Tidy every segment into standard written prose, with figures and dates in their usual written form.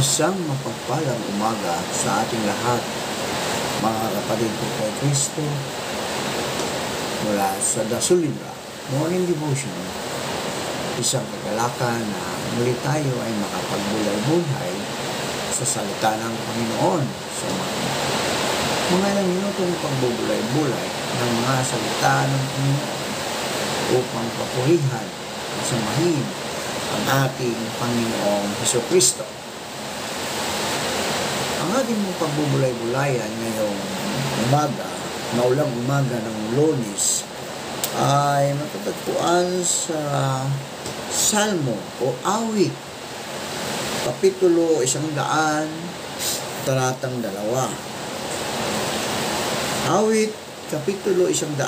Isang mapagpalang umaga sa ating lahat, mga kapatid ko kay Kristo, mula sa Dasulindra Morning Devotion. Isang kagalakan na muli tayo ay makapagbulay-bulay sa salita ng Panginoon sa mga ilang minutong pagbubulay-bulay ng mga salita ng Panginoon upang papurihan at samahin ang ating Panginoong Hesukristo. Ang ating pagbubulay-bulayan ngayong umaga, maulang umaga ng Lunes, ay matatagpuan sa Salmo o Awit, Kapitulo 100, talatang 2. Awit, Kapitulo 100,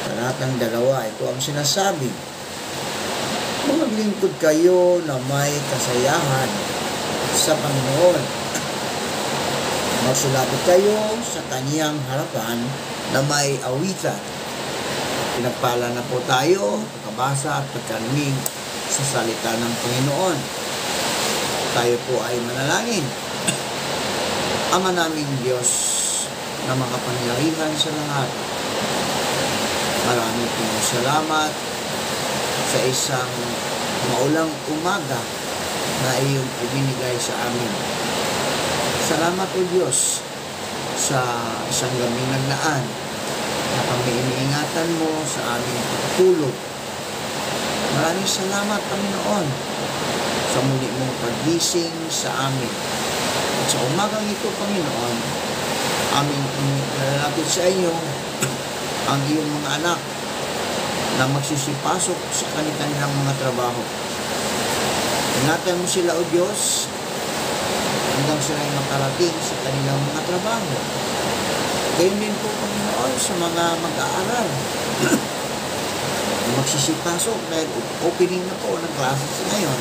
talatang 2. Ito ang sinasabi: maglingkod kayo na may kasayahan sa Panginoon. Magsulapit kayo sa Kaniyang harapan na may awitan. Pinagpala na po tayo, pagkabasa at pagkarinig sa salita ng Panginoon. Tayo po ay manalangin. Ama naming Diyos na makapangyarihan sa lahat, maraming pong salamat sa isang maulang umaga na iyong ibinigay sa amin. Salamat o Diyos sa isang gabing naglaan na kami iniingatan mo sa aming pagtulog. Maraming salamat, Panginoon, sa muli mong pagising sa amin. At sa umagang ito, Panginoon, aming inilalapit sa iyo ang iyong mga anak na magsisipasok sa kanilang mga trabaho. Ingatan mo sila, o Diyos, hanggang sila ay makarating sa kanilang mga trabaho. Gayun din po, Panginoon, sa mga mag-aaral. Magsisipasok dahil opening na po ng classes ngayon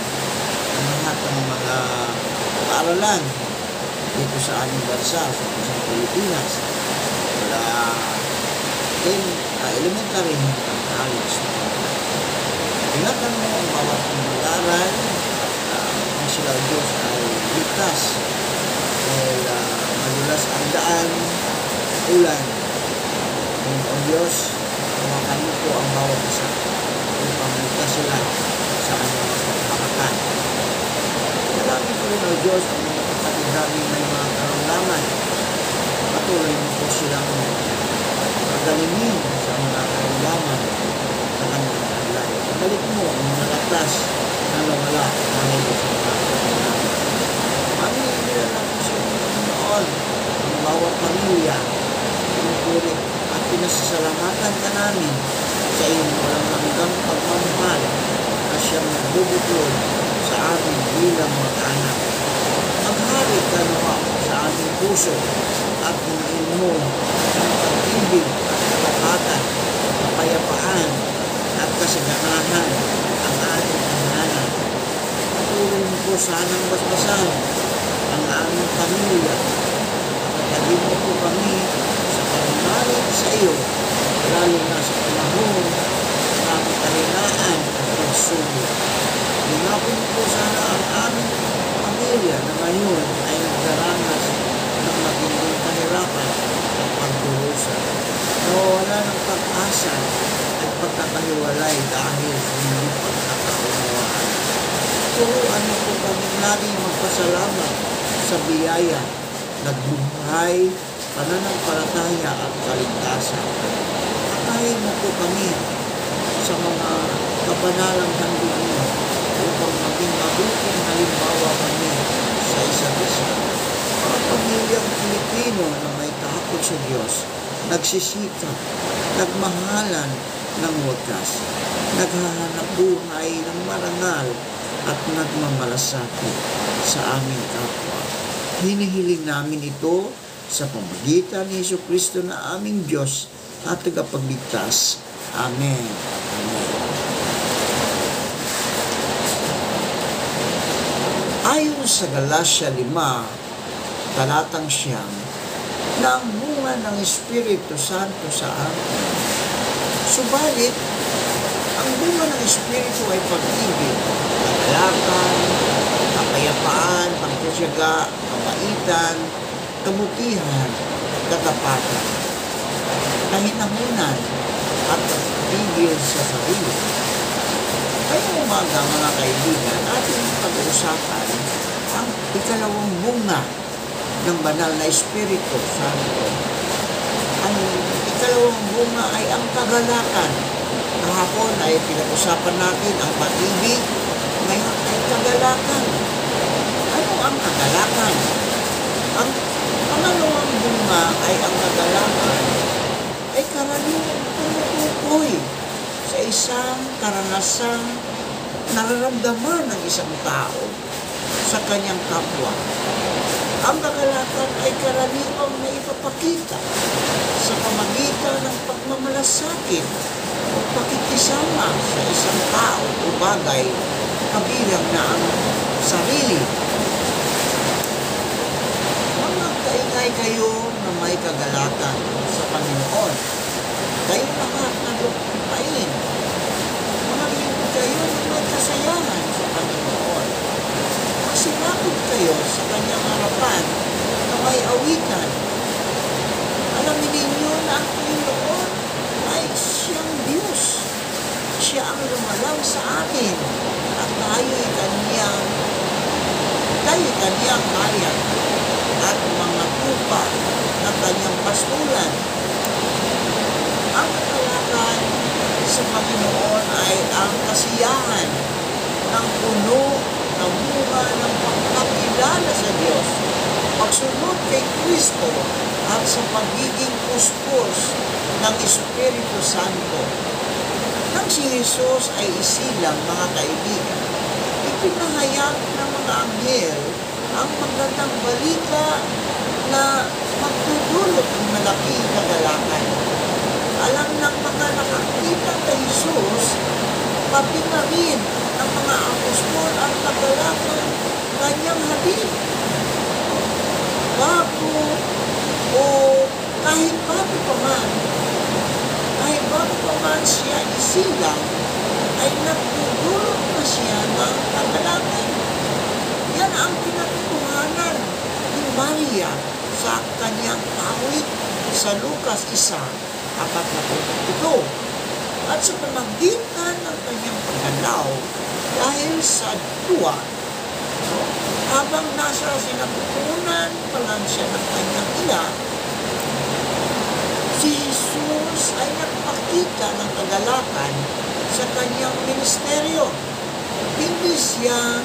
ang lahat ng mga paaralan dito sa aming bansa, sa Pilipinas. Wala elementary hanggang college. Ingatan mo ang bawat mag-aaral at sila, o Diyos, ay ligtas dahil madulas ang daan, ulan. O Diyos, tawakan mo po ang bawat isa upang ligtas sila sa kanilang pagpapatan. Marami po rin, o Diyos, ang mga kapatid namin may mga karamdaman. Patuloy mo po silang pagalingin sa mga karamdaman na kanilang alay. Pagalik mo ang mga latas na nawala dahil sa mga karamdaman. Kami nilalang sa Panginoon ang bawat pamilya, pinupuri at pinasasalamatan ka namin sa iyong walang hanggang pagmamahal na siyang nagbubukod sa amin bilang mga anak. Maghari ka nawa sa aming puso at hingin mo ang pag-ibig at katapatan, kapayapaan at kasaganahan ang ating tahanan. Patuloy mo po sanang basbasan ang aming pamilya. Kapatagin mo po kami sa pagmamalit sa iyo, lalo na sa panahon ng kahinaan at pagsubo. Linapin mo po sana ang aming pamilya na ngayon ay nagdaranas ng matinding kahirapan at pagdurusa. Nawawala ng pag-asa at pagkakahiwalay dahil sa hindi pagkakaunawaan. Turuan mo po kami laging magpasalamat sa biyaya, nagbuhay, pananampalataya at kaligtasan. Akayin mo po kami sa mga kapanalang handog mo upang maging mabuting halimbawa kami sa isa't isa. Mga pamilyang Pilipino na may takot sa Diyos, nagsisikap, nagmahalan ng wagas, naghahanap buhay ng marangal at nagmamalasakit sa aming kapwa. Hinihiling namin ito sa pamamagitan ni Hesukristo na aming Diyos at tagapagligtas. Amen. Amen. Ayon sa Galatia 5, talatang 9, na ang bunga ng Espiritu Santo sa amin. Subalit, ang bunga ng Espiritu ay pag-ibig, kagalakan, kapayapaan, pagtitiyaga, kabaitan, kabutihan, katapatan, kahinahunan, at pagpigil sa sarili. Ngayong umaga, mga kaibigan, ating pag-uusapan ang ikalawang bunga ng banal na Espiritu Santo. Ang ikalawang bunga ay ang kagalakan. Kahapon ay pinag-usapan natin ang pag-ibig, ngayon ay kagalakan. Ano ang kagalakan? Ang pangalawang bunga ay ang kagalakan ay karaniwang tumutukoy sa isang karanasang nararamdaman ng isang tao sa kanyang kapwa. Ang kagalakan ay karaniwang naipapakita sa pamagitan ng pagmamalasakit o pakikisama sa isang tao o bagay kabilang na ang sarili. Magkaingay kayo na may kagalakan sa Panginoon. Kayo lahat na lupain. Manalingkod kayo na may kasayahan sa Panginoon. Masilapit kayo sa kanyang harapan na may awitan. Alamin ninyo na ang Panginoon ay siyang Diyos. Siya ang lumalang sa atin at tayo'y kanyang bayan at mga tupa na kanyang pastulan. Ang kagalakan sa Panginoon ay ang kasiyahan ng puno ng bunga ng pagkakilala sa Diyos, pagsunod kay Kristo at sa pagiging puspos ng Espiritu Santo. Nang si Jesus ay isilang, mga kaibigan, ipinahayag ng mga anghel ang magandang balita na magdudulot ng malaking kagalakan. Alam ng mga nakakita kay Jesus, pati na rin ng mga apostol ang kagalakan kanyang hatid. Bago o kahit bago pa man siya isilang, ay nagdudulot na siya ng kagalakan. Yan ang pinatutuhanan ni Maria sa kanyang awit sa Lucas 1:47. At sa pamagitan ng kanyang paggalaw dahil sa duwa, habang nasa sinapupunan pa lang siya ng kanyang ina, si Jesus ay nagpakita ng kagalakan sa kanyang ministeryo. Hindi siya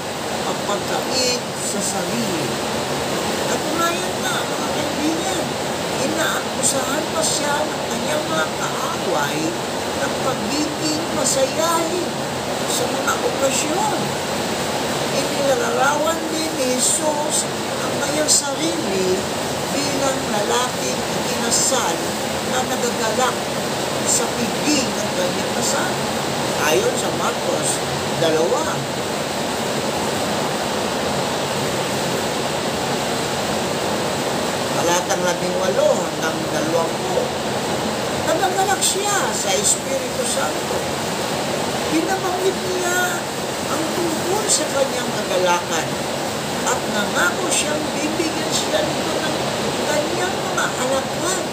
magpagkait sa sarili. At unayan na, mga kaibigan, inaakusahan pa siya ng kanyang mga kaaway ng pagiging masayahin sa mga okasyon. Inilalarawan din ni Jesus ang kanyang sarili bilang lalaking ikinasal na nagagalak sa piging ng kanyang kasal. Ayon sa Marcos 2. Talatang 18 hanggang 20. Nagagalak siya sa Espiritu Santo. Binabanggit niya ang tungkol sa kanyang kagalakan at nangako siyang bibigyan siya nito ng kanyang mga alagad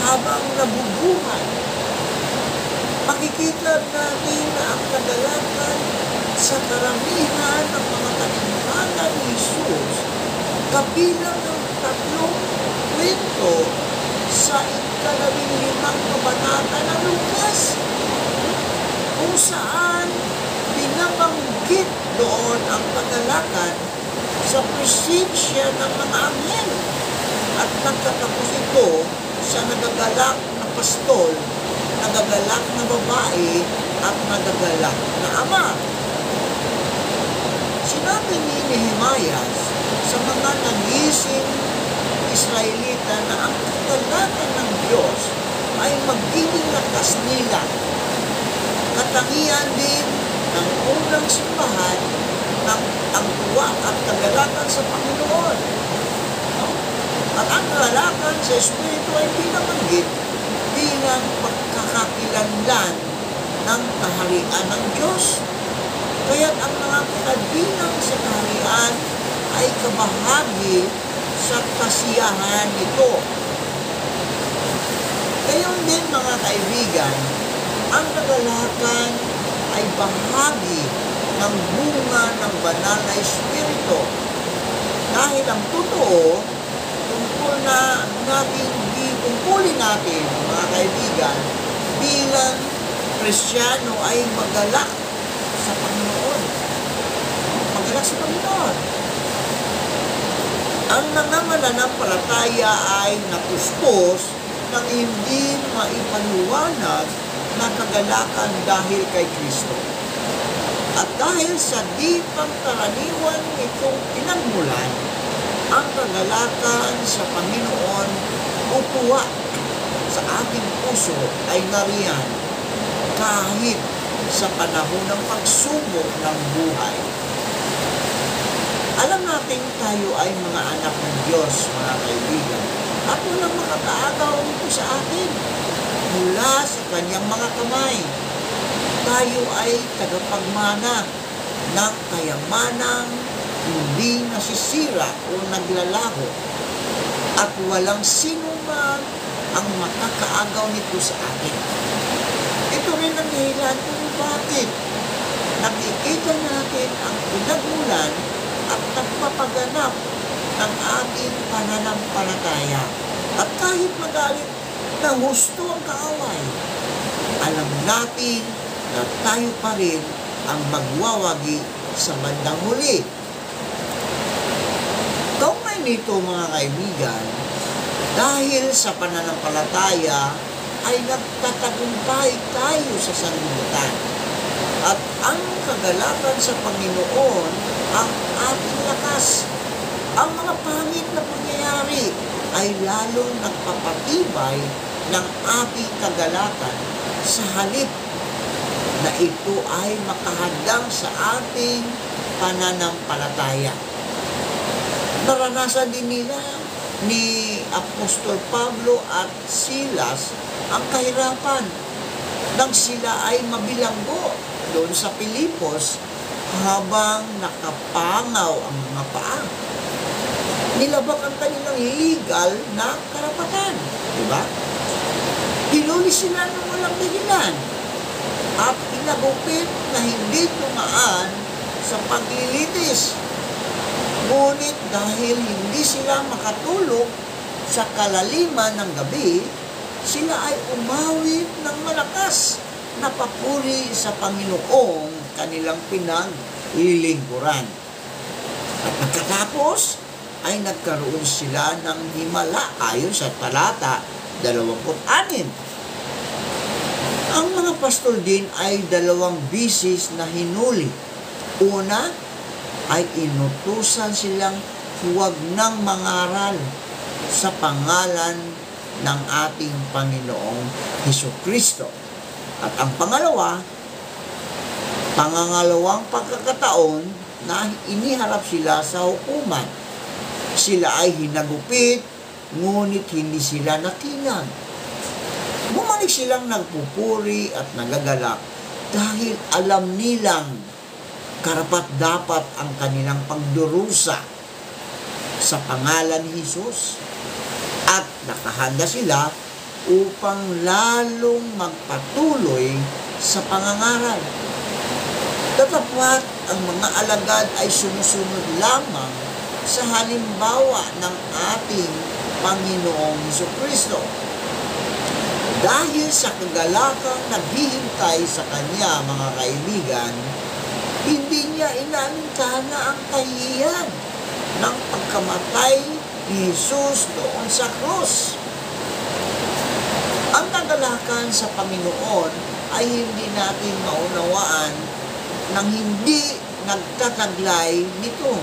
habang nabubuhay. Makikita natin na ang kagalakan sa karamihan ng mga talimbaga ni Jesus kabilang ng 3 kwento sa 15 kabanata ng Lucas, kung saan binabanggit doon ang kagalakan sa presensya ng mga anghel at nagtatapos ito sa nagagalak na pastol, nagagalak na babae at nagagalak na ama. Sinabi ni Nehemias sa mga nangising Israelita na ang kagalakan ng Diyos ay magiging lakas nila. Katangian din ng unang simbahan ng ang tuwa at kagalakan sa Panginoon. At ang kagalakan sa Espiritu ay binabanggit bilang pagkakakilanlan ng kaharian ng Diyos. Kaya't ang mga kabilang sa kaharian ay kabahagi sa kasiyahan nito. Gayon din mga kaibigan, ang kagalakan ay bahagi ng bunga ng banal na Espiritu. Dahil ang totoo, tungkulin natin mga kaibigan, bilang Kristiyano ay magalak sa Panginoon. Magalak sa Panginoon. Ang mga mananampalataya ay napuspos nang hindi maipaliwanag na kagalakan dahil kay Kristo. At dahil sa di pangkaraniwan nitong pinagmulan, ang kagalakan sa Panginoon upuwa sa ating puso ay nariyan kahit sa panahon ng pagsubok ng buhay. Alam natin tayo ay mga anak ng Diyos, mga kaibigan, at walang makakaagaw nito sa atin mula sa kanyang mga kamay. Tayo ay tagapagmana ng kayamanang hindi nasisira o naglalaho, at walang sino man ang makakaagaw nito sa atin. Ito rin ang dahilan kung bakit nakikita natin ang pinagmulan at nagpapaganap ng ating pananampalataya. At kahit magalit na husto ang kaaway, alam natin na tayo pa rin ang magwawagi sa bandang huli. Kaugnay nito mga kaibigan, dahil sa pananampalataya ay nagtatagumpay tayo sa sanlibutan. At ang kagalakan sa Panginoon ang ating lakas. Ang mga pangit na pangyayari ay lalong nagpapatibay ng ating kagalakan sa halip na ito ay makahadang sa ating pananampalataya. Naranasan din nila ni Apostol Pablo at Silas ang kahirapan nang sila ay mabilanggo doon sa Pilipos habang nakapangaw ang mga paa. Nilabag ang kanilang legal na karapatan. Diba? Hinuli sila ng walang dahilan at pinagupit na hindi tumaan sa paglilitis. Ngunit dahil hindi sila makatulog sa kalaliman ng gabi, sila ay umawit ng malakas na papuri sa Panginoong kanilang pinaglilingkuran. At pagkatapos ay nagkaroon sila ng himala ayon sa talata 26. Ang mga pastol din ay 2 bisis na hinuli. Una ay inutusan silang huwag nang mangaral sa pangalan ng ating Panginoong Hesukristo. At ang pangangalawang pagkakataon na iniharap sila sa hukuman. Sila ay hinagupit, ngunit hindi sila nakinag. Bumalik silang nagpupuri at nagagalak dahil alam nilang karapat-dapat ang kanilang pagdurusa sa pangalan ni Jesus. At nakahanda sila upang lalong magpatuloy sa pangangaral. Tatapat ang mga alagad ay sumusunod lamang sa halimbawa ng ating Panginoong Hesukristo. Dahil sa kagalakang naghihintay sa Kanya, mga kaibigan, hindi niya inaalintana ang kahihiyan ng pagkamatay ni Jesus doon sa krus. Ang kagalakan sa Panginoon ay hindi natin maunawaan nang hindi nagtataglay nito.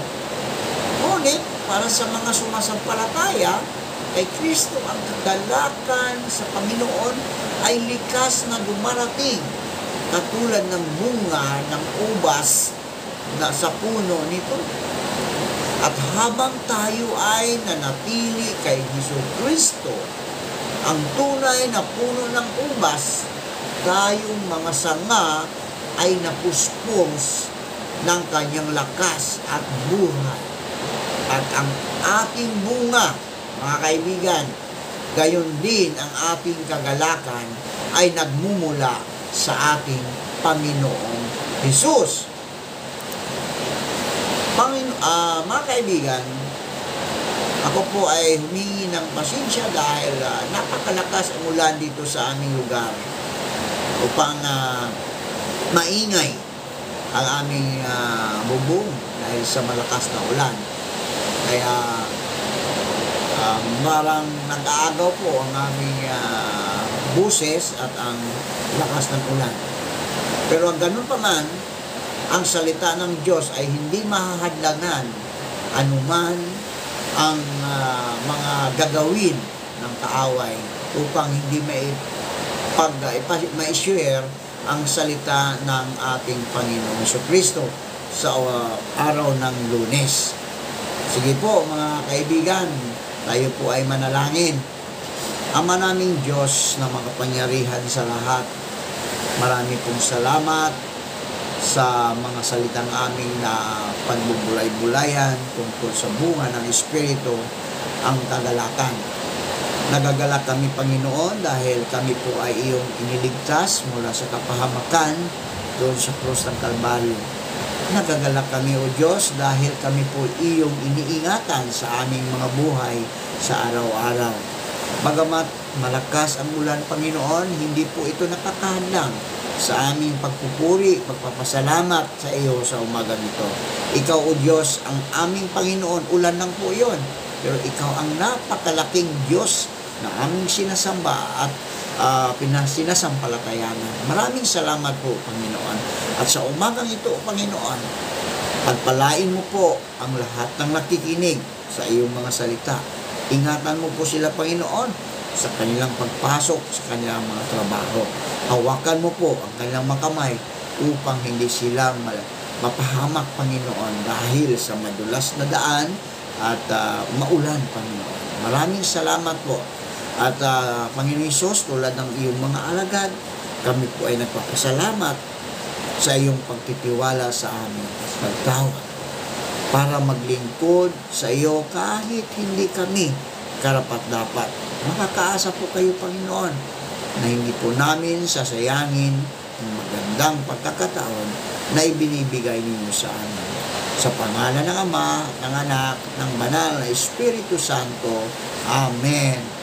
Ngunit, para sa mga sumasampalataya kay Kristo, ang kagalakan sa Panginoon ay likas na dumarating, katulad ng bunga ng ubas na sa puno nito. At habang tayo ay nanatili kay Hesukristo, ang tunay na puno ng ubas, tayong mga sanga ay napuspos ng kanyang lakas at buhay. At ang ating bunga, mga kaibigan, gayon din ang ating kagalakan ay nagmumula sa ating Panginoong Hesus. Mga kaibigan, ako po ay humingi ng pasensya dahil napakalakas ang ulan dito sa aming lugar upang maingay ang aming bubong dahil sa malakas na ulan. Kaya marang nag-aagaw po ang aming buses at ang lakas ng ulan. Pero ganun pa man, ang salita ng Diyos ay hindi mahahadlangan anuman ang mga gagawin ng kaaway upang hindi ma-share ang salita ng ating Panginoong Jesucristo sa araw ng Lunes. Sige po mga kaibigan, tayo po ay manalangin. Ama naming Diyos na makapangyarihan sa lahat, marami pong salamat sa mga salitang aming na pagbubulay-bulayan tungkol sa bunga ng Espiritu, ang kagalakan. Nagagalak kami, Panginoon, dahil kami po ay iyong iniligtas mula sa kapahamakan doon sa krus ng Kalbaryo. Nagagalak kami, O Diyos, dahil kami po iyong iniingatan sa aming mga buhay sa araw-araw. Bagamat malakas ang ulan, Panginoon, hindi po ito nakakahadlang sa aming pagpupuri, pagpapasalamat sa iyo sa umaga nito. Ikaw, O Diyos, ang aming Panginoon. Ulan lang po yon, pero ikaw ang napakalaking Diyos na aming sinasamba at sinasampalatayanan. Maraming salamat po, Panginoon. At sa umagang ito, Panginoon, pagpalain mo po ang lahat ng nakikinig sa iyong mga salita. Ingatan mo po sila, Panginoon, sa kanilang pagpasok, sa kanilang mga trabaho. Hawakan mo po ang kanilang makamay upang hindi sila mapahamak, Panginoon, dahil sa madulas na daan at maulan, Panginoon. Maraming salamat po. At Panginoon Hesus, tulad ng iyong mga alagad, kami po ay nagpapasalamat sa iyong pagtitiwala sa amin at pagtawag para maglingkod sa iyo kahit hindi kami karapat-dapat. Makakaasa po kayo, Panginoon, na hindi po namin sasayangin ang magandang pagkakataon na ibinibigay ninyo sa amin. Sa pangalan ng Ama, ng Anak, ng Banal na Espiritu Santo. Amen.